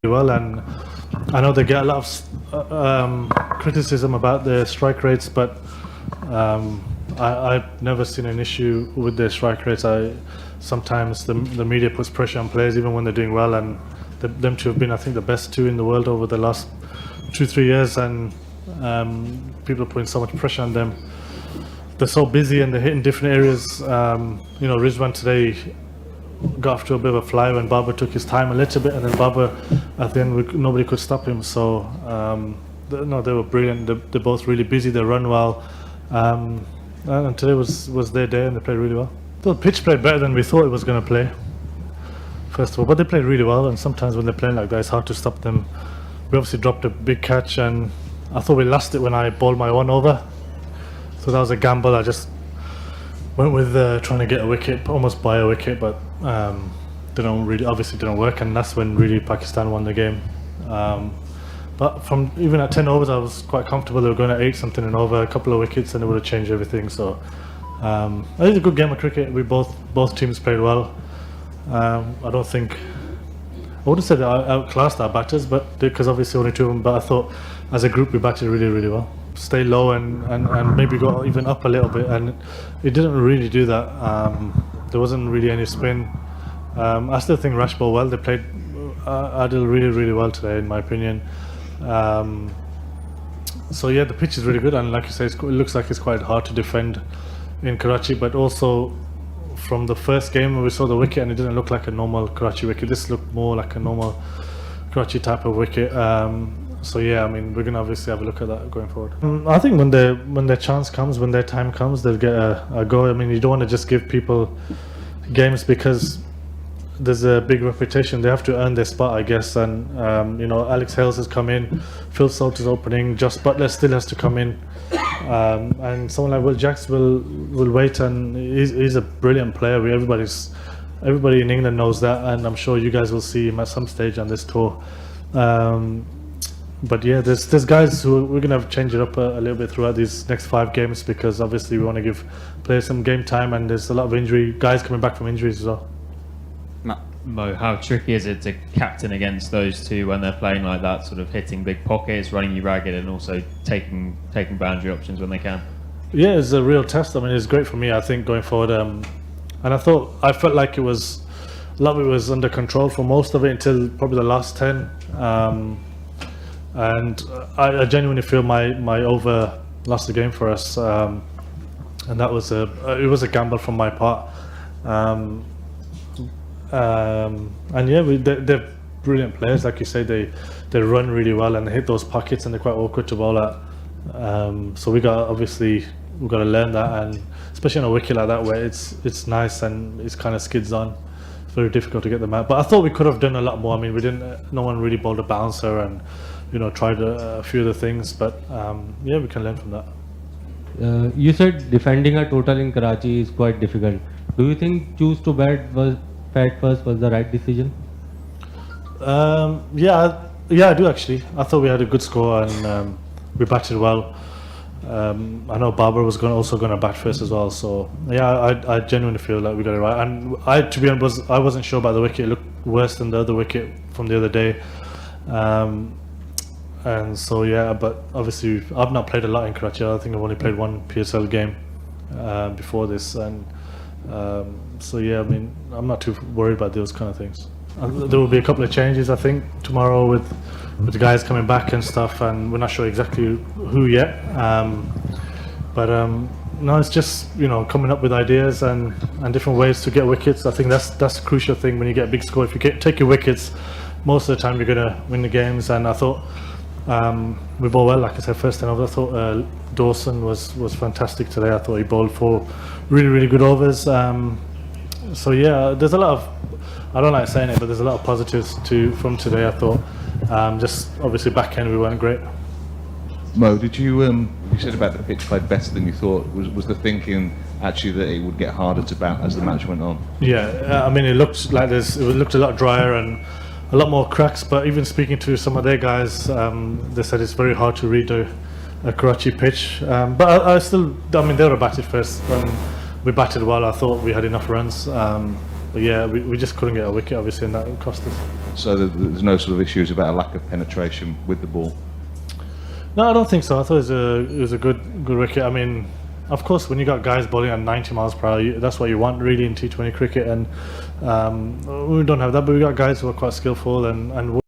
Well, and I know they get a lot of criticism about their strike rates, but I've never seen an issue with their strike rates. Sometimes the media puts pressure on players even when they're doing well, and them two have been, I think, the best two in the world over the last 2-3 years, and people are putting so much pressure on them. They're so busy and they're hitting different areas. Rizwan today got off to a bit of a fly when Baba took his time a little bit, and then Baba at the end nobody could stop him. So they were brilliant. They're both really busy. They run well, and today was their day, and they played really well. The pitch played better than we thought it was going to play, first of all, but they played really well. And sometimes when they're playing like that, it's hard to stop them. We obviously dropped a big catch, and I thought we lost it when I bowled my one over. So that was a gamble. I just went with trying to get a wicket, almost buy a wicket, but didn't work, and that's when really Pakistan won the game. But from even at 10 overs, I was quite comfortable. They were going at 8 something and over, a couple of wickets, and it would have changed everything. So I think it's a good game of cricket. We both teams played well. I wouldn't say they outclassed our batters, but because obviously only 2 of them. But I thought as a group we batted really, really well. Stay low and maybe go even up a little bit, and it didn't really do that. There wasn't really any spin. I still think Rash bowled well. They played Adil really, really well today, in my opinion. So yeah, the pitch is really good, and like you say, it looks like it's quite hard to defend in Karachi, but also from the first game when we saw the wicket, and it didn't look like a normal Karachi wicket. This looked more like a normal Karachi type of wicket. So yeah, I mean, we're gonna obviously have a look at that going forward. I think when their chance comes, when their time comes, they'll get a go. I mean, you don't want to just give people games because there's a big reputation. They have to earn their spot, I guess. And Alex Hales has come in, Phil Salt is opening, Joss Butler still has to come in, and someone like Will Jacks will wait. And he's a brilliant player. Everybody in England knows that, and I'm sure you guys will see him at some stage on this tour. But yeah, there's guys who we're gonna have to change it up a little bit throughout these next 5 games, because obviously we want to give players some game time, and there's a lot of guys coming back from injuries as well. Mo, how tricky is it to captain against those two when they're playing like that, sort of hitting big pockets, running you ragged, and also taking boundary options when they can? Yeah, it's a real test. I mean, it's great for me, I think, going forward. And I felt like a lot of it was under control for most of it until probably the last 10. And I genuinely feel my over lost the game for us, and that was it was a gamble from my part. And yeah, they're brilliant players, like you say. They run really well and they hit those pockets, and they're quite awkward to bowl at. So we've got to learn that, and especially on a wicket like that where it's nice and it's kind of skids on. It's very difficult to get them out. But I thought we could have done a lot more. I mean, no one really bowled a bouncer and tried a few of the things, but yeah, we can learn from that. You said defending a total in Karachi is quite difficult. Do you think choose to bat first was the right decision? Yeah, I do actually. I thought we had a good score, and we batted well. I know Babar was also going to bat first as well. So yeah, I genuinely feel like we got it right. And to be honest, I wasn't sure about the wicket. It looked worse than the other wicket from the other day. And so yeah, but obviously I've not played a lot in Karachi. I think I've only played 1 PSL game before this, and so yeah, I mean, I'm not too worried about those kind of things. There will be a couple of changes, I think, tomorrow with the guys coming back and stuff, and we're not sure exactly who yet. But no, it's just coming up with ideas and different ways to get wickets. I think that's the crucial thing when you get a big score. If you take your wickets, most of the time you're gonna win the games. And I thought we bowled well. Like I said, first 10 overs, I thought Dawson was fantastic today. I thought he bowled 4 really, really good overs. So yeah, there's a lot of, I don't like saying it, but there's a lot of positives from today, I thought. Just obviously back end we weren't great. Mo, did you said about the pitch played better than you thought. Was the thinking actually that it would get harder to bat as the match went on? Yeah, I mean, it looked like it looked a lot drier and a lot more cracks, but even speaking to some of their guys, they said it's very hard to read a Karachi pitch. But I mean, they were batted first. We batted well. I thought we had enough runs. But yeah, we just couldn't get a wicket, obviously, and that cost us. So there's no sort of issues about a lack of penetration with the ball. No, I don't think so. I thought it was a good wicket. I mean, of course, when you got guys bowling at 90 miles per hour, that's what you want really in T20 cricket, and we don't have that. But we got guys who are quite skillful and